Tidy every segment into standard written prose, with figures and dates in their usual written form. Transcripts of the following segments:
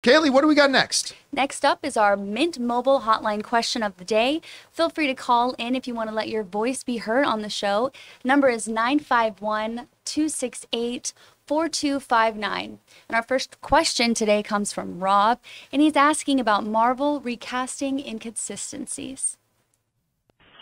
Kaylee, what do we got next? Next up is our Mint Mobile Hotline question of the day. Feel free to call in if you want to let your voice be heard on the show. Number is 951-268-4259. And our first question today comes from Rob, and he's asking about Marvel recasting inconsistencies.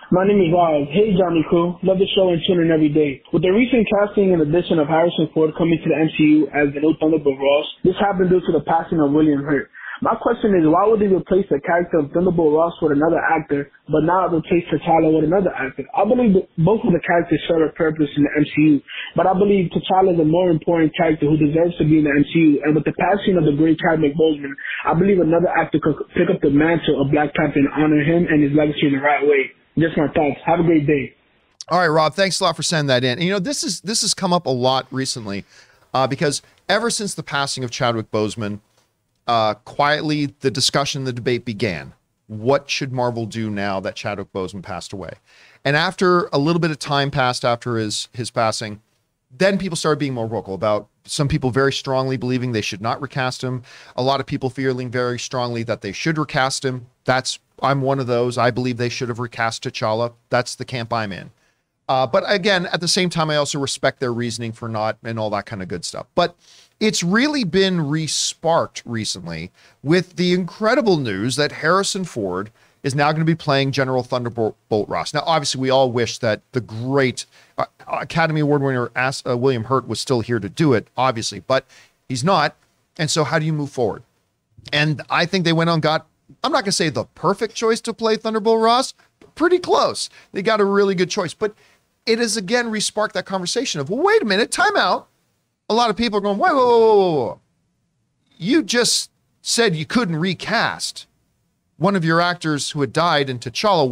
My name is Rob. Hey, Johnny Crew. Love the show and tune in every day. With the recent casting and addition of Harrison Ford coming to the MCU as the new Thunderbolt Ross, this happened due to the passing of William Hurt. My question is, why would they replace the character of Thunderbolt Ross with another actor, but not replace T'Challa with another actor? I believe that both of the characters serve a purpose in the MCU, but I believe T'Challa is a more important character who deserves to be in the MCU, and with the passing of the great Chadwick Boseman, I believe another actor could pick up the mantle of Black Panther and honor him and his legacy in the right way. Just my thoughts. Have a great day. All right, Rob, thanks a lot for sending that in. And, you know, this has come up a lot recently because ever since the passing of Chadwick Boseman, quietly the discussion, the debate began. What should Marvel do now that Chadwick Boseman passed away? And after a little bit of time passed after his passing, then people started being more vocal about some people very strongly believing they should not recast him. A lot of people feeling very strongly that they should recast him. I'm one of those. I believe they should have recast T'Challa. That's the camp I'm in. But again, at the same time, I also respect their reasoning for not and all that kind of good stuff. But it's really been re-sparked recently with the incredible news that Harrison Ford is now going to be playing General Thunderbolt Ross. Now, obviously, we all wish that the great Academy Award winner William Hurt was still here to do it, obviously, but he's not. And so how do you move forward? And I think they went on, I'm not going to say the perfect choice to play Thunderbolt Ross, but pretty close. They got a really good choice. But it has again re-sparked that conversation of, well, wait a minute, time out. A lot of people are going, whoa. You just said you couldn't recast one of your actors who had died in T'Challa.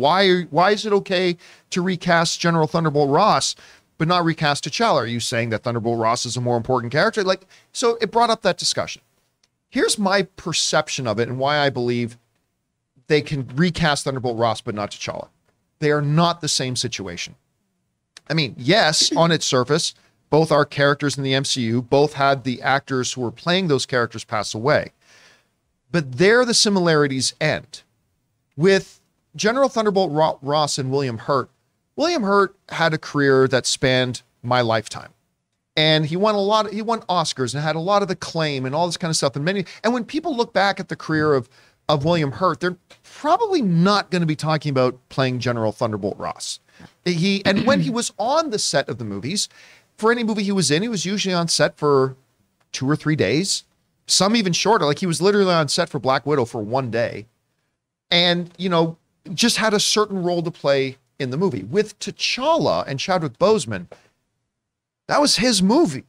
Why is it okay to recast General Thunderbolt Ross, but not recast T'Challa? Are you saying that Thunderbolt Ross is a more important character? So it brought up that discussion. Here's my perception of it and why I believe they can recast Thunderbolt Ross, but not T'Challa. They are not the same situation. I mean, yes, on its surface, both are characters in the MCU, both had the actors who were playing those characters pass away. But there the similarities end. With General Thunderbolt Ross and William Hurt had a career that spanned my lifetime. And he won Oscars and had a lot of acclaim and all this kind of stuff. And when people look back at the career of William Hurt, they're probably not going to be talking about playing General Thunderbolt Ross. And when he was on the set of the movies, for any movie he was in, he was usually on set for 2 or 3 days, some even shorter. Like he was literally on set for Black Widow for 1 day. And, just had a certain role to play in the movie. With T'Challa and Chadwick Boseman, that was his movie.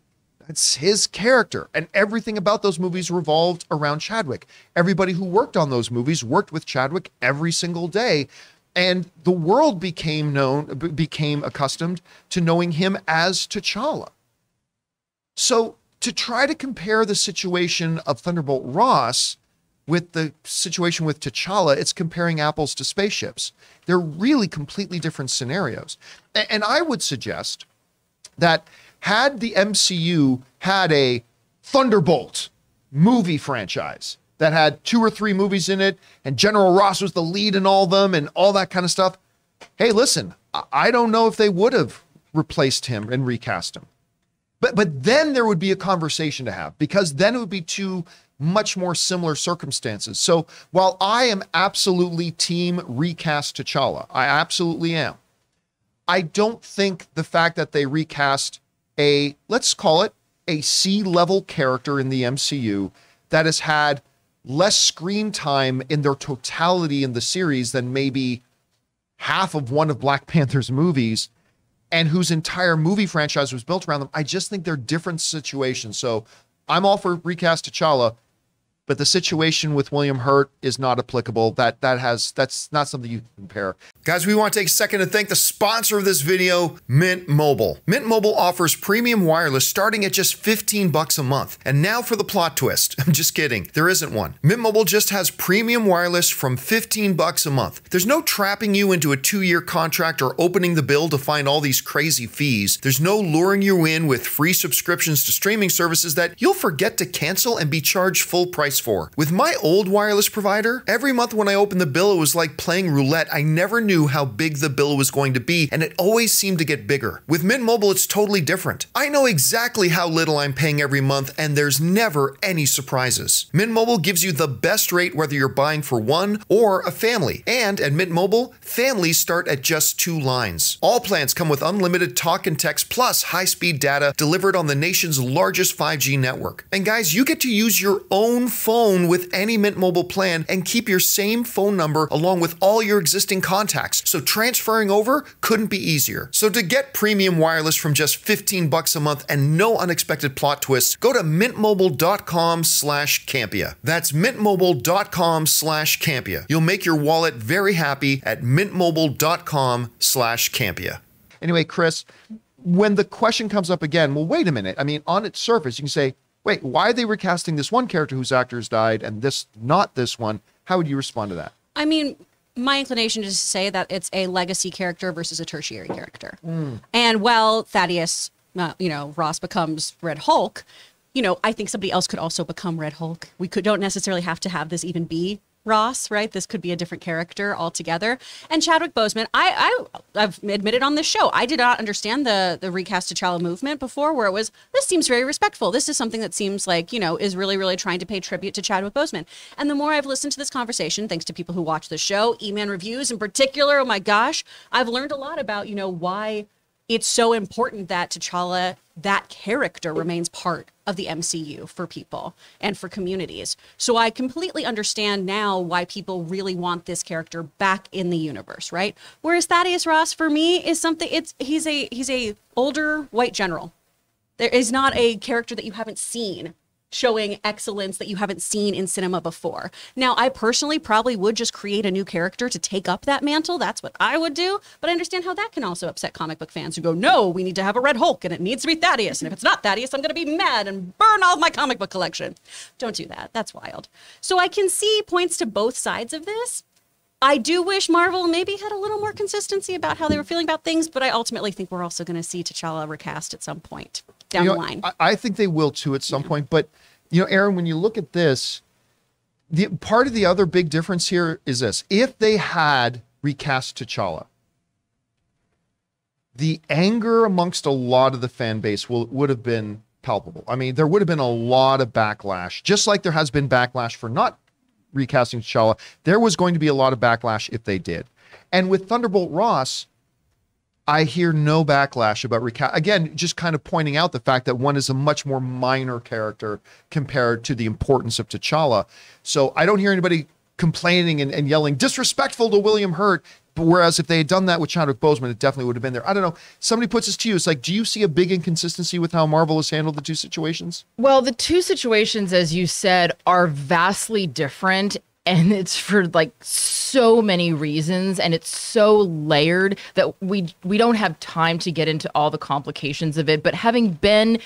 That's his character. And everything about those movies revolved around Chadwick. Everybody who worked on those movies worked with Chadwick every single day. And the world became accustomed to knowing him as T'Challa. So to try to compare the situation of Thunderbolt Ross with the situation with T'Challa, it's comparing apples to spaceships. They're really completely different scenarios. And I would suggest that had the MCU had a Thunderbolt movie franchise that had 2 or 3 movies in it, and General Ross was the lead in all of them and all that kind of stuff, hey, listen, I don't know if they would have replaced him and recast him. But then there would be a conversation to have, because then it would be 2 much more similar circumstances. So while I am absolutely team recast T'Challa, I absolutely am, I don't think the fact that they recast let's call it a C-level character in the MCU that has had less screen time in their totality in the series than maybe half of one of Black Panther's movies, and whose entire movie franchise was built around them. I just think they're different situations. So I'm all for recast T'Challa, but the situation with William Hurt is not applicable. That's not something you can compare. Guys, we want to take a second to thank the sponsor of this video, Mint Mobile. Mint Mobile offers premium wireless starting at just $15 a month. And now for the plot twist. I'm just kidding. There isn't one. Mint Mobile just has premium wireless from $15 a month. There's no trapping you into a 2-year contract or opening the bill to find all these crazy fees. There's no luring you in with free subscriptions to streaming services that you'll forget to cancel and be charged full price for. With my old wireless provider, every month when I opened the bill, it was like playing roulette. I never knew how big the bill was going to be, and it always seemed to get bigger. With Mint Mobile, it's totally different. I know exactly how little I'm paying every month, and there's never any surprises. Mint Mobile gives you the best rate whether you're buying for one or a family. And at Mint Mobile, families start at just 2 lines. All plans come with unlimited talk and text plus high-speed data delivered on the nation's largest 5G network. And guys, you get to use your own phone with any Mint Mobile plan and keep your same phone number along with all your existing contacts. So transferring over couldn't be easier. So to get premium wireless from just $15 a month and no unexpected plot twists, go to mintmobile.com/Campea. That's mintmobile.com/Campea. You'll make your wallet very happy at mintmobile.com/Campea. Anyway, Chris, when the question comes up again, well, wait a minute. I mean, on its surface, you can say, wait, why are they recasting this one character whose actor has died and this not this one? How would you respond to that? I mean, my inclination is to say that it's a legacy character versus a tertiary character. And while Thaddeus, Ross becomes Red Hulk, I think somebody else could also become Red Hulk. We don't necessarily have to have this even be Ross, right? This could be a different character altogether. And Chadwick Boseman, I've admitted on this show, I did not understand the recast T'Challa movement before, where it was, this seems very respectful. This is something that seems like, is really, really trying to pay tribute to Chadwick Boseman. And the more I've listened to this conversation, thanks to people who watch the show, E-Man Reviews in particular, oh my gosh, I've learned a lot about, why it's so important that T'Challa, that character, remains part of the MCU for people and for communities. So I completely understand now why people really want this character back in the universe, right? Whereas Thaddeus Ross, for me, is something, he's a older white general. There is not a character that you haven't seen showing excellence that you haven't seen in cinema before. Now, I personally probably would just create a new character to take up that mantle. That's what I would do. But I understand how that can also upset comic book fans who go, no, we need to have a Red Hulk and it needs to be Thaddeus. And if it's not Thaddeus, I'm going to be mad and burn all of my comic book collection. Don't do that. That's wild. So I can see points to both sides of this. I do wish Marvel maybe had a little more consistency about how they were feeling about things, but I ultimately think we're also going to see T'Challa recast at some point down the line. I think they will too at some point. But, Aaron, when you look at this, the part of the other big difference here is this. If they had recast T'Challa, the anger amongst a lot of the fan base would have been palpable. I mean, there would have been a lot of backlash, just like there has been backlash for not recasting T'Challa. There was going to be a lot of backlash if they did. And with Thunderbolt Ross, I hear no backlash about recast. Again, just kind of pointing out the fact that one is a much more minor character compared to the importance of T'Challa. So I don't hear anybody complaining and yelling disrespectful to William Hurt. But whereas if they had done that with Chadwick Boseman, it definitely would have been there. I don't know. Somebody puts this to you. It's like, do you see a big inconsistency with how Marvel has handled the two situations? Well, the two situations, as you said, are vastly different. And it's for like so many reasons, and it's so layered that we don't have time to get into all the complications of it. But having been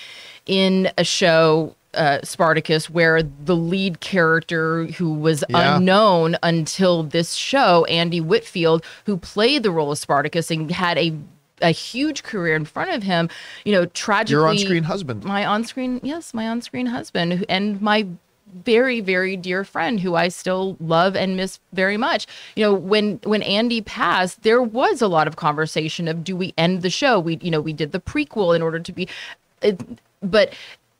in a show, Spartacus, where the lead character who was unknown until this show, Andy Whitfield, who played the role of Spartacus and had a huge career in front of him, tragically, your on-screen husband, my on-screen husband, and my very, very dear friend who I still love and miss very much. When Andy passed, there was a lot of conversation of, do we end the show? We did the prequel in order to be, but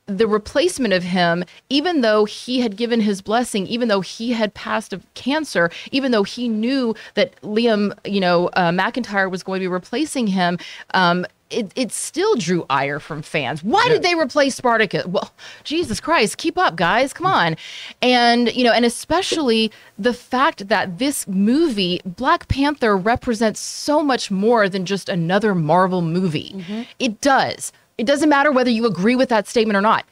the replacement of him, even though he had given his blessing, even though he had passed of cancer, even though he knew that Liam, McIntyre was going to be replacing him, it still drew ire from fans. Why did they replace Spartacus? Well, Jesus Christ, keep up, guys. Come on. And, and especially the fact that this movie, Black Panther, represents so much more than just another Marvel movie. Mm-hmm. It does. It doesn't matter whether you agree with that statement or not.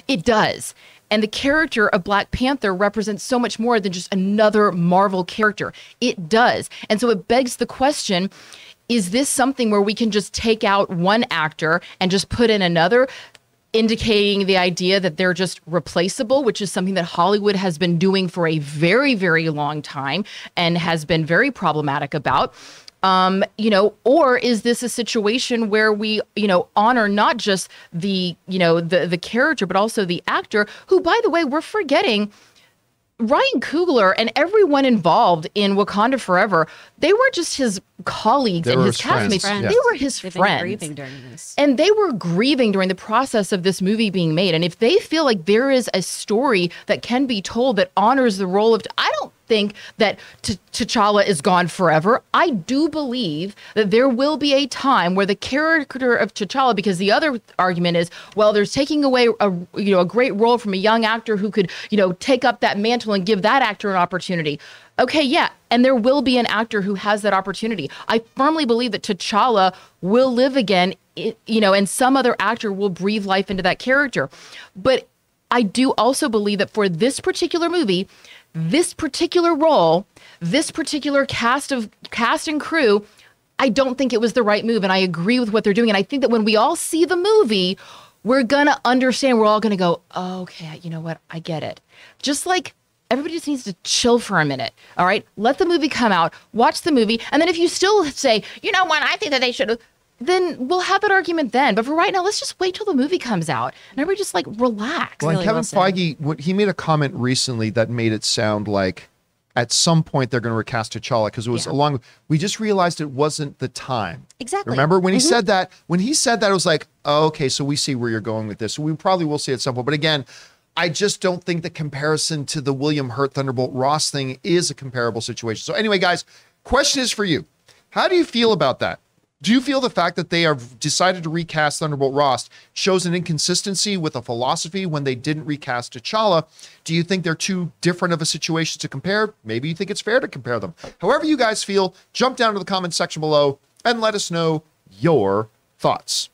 It does. And the character of Black Panther represents so much more than just another Marvel character. It does. And so it begs the question, is this something where we can just take out one actor and just put in another, indicating the idea that they're just replaceable, which is something that Hollywood has been doing for a very, very long time and has been very problematic about? Or is this a situation where we, honor not just the character, but also the actor who, by the way, we're forgetting Ryan Coogler and everyone involved in Wakanda Forever, they were just his colleagues and his castmates. They were his friends. Grieving during this. And they were grieving during the process of this movie being made. And if they feel like there is a story that can be told that honors the role of, I don't think that T'Challa is gone forever. I do believe that there will be a time where the character of T'Challa, because the other argument is, well, there's taking away a great role from a young actor who could, take up that mantle and give that actor an opportunity. Okay, yeah, and there will be an actor who has that opportunity. I firmly believe that T'Challa will live again, and some other actor will breathe life into that character. But I do also believe that for this particular movie, this particular role, this particular cast and crew, I don't think it was the right move. And I agree with what they're doing. And I think that when we all see the movie, we're going to understand. We're all going to go, oh, okay, you know what? I get it. Just like everybody just needs to chill for a minute. All right. Let the movie come out. Watch the movie. And then if you still say, you know what, I think that they should have, then we'll have that argument then. But for right now, let's just wait till the movie comes out and everybody just relax. Well, and Kevin Feige, he made a comment recently that made it sound like at some point they're going to recast T'Challa because it was we just realized it wasn't the time. Exactly. Remember when he said that? When he said that, it was like, oh, okay, so we see where you're going with this. So we probably will see at some point. But again, I just don't think the comparison to the William Hurt Thunderbolt Ross thing is a comparable situation. So anyway, guys, question is for you. How do you feel about that? Do you feel the fact that they have decided to recast Thunderbolt Ross shows an inconsistency with a philosophy when they didn't recast T'Challa? Do you think they're too different of a situation to compare? Maybe you think it's fair to compare them. However you guys feel, jump down to the comment section below and let us know your thoughts.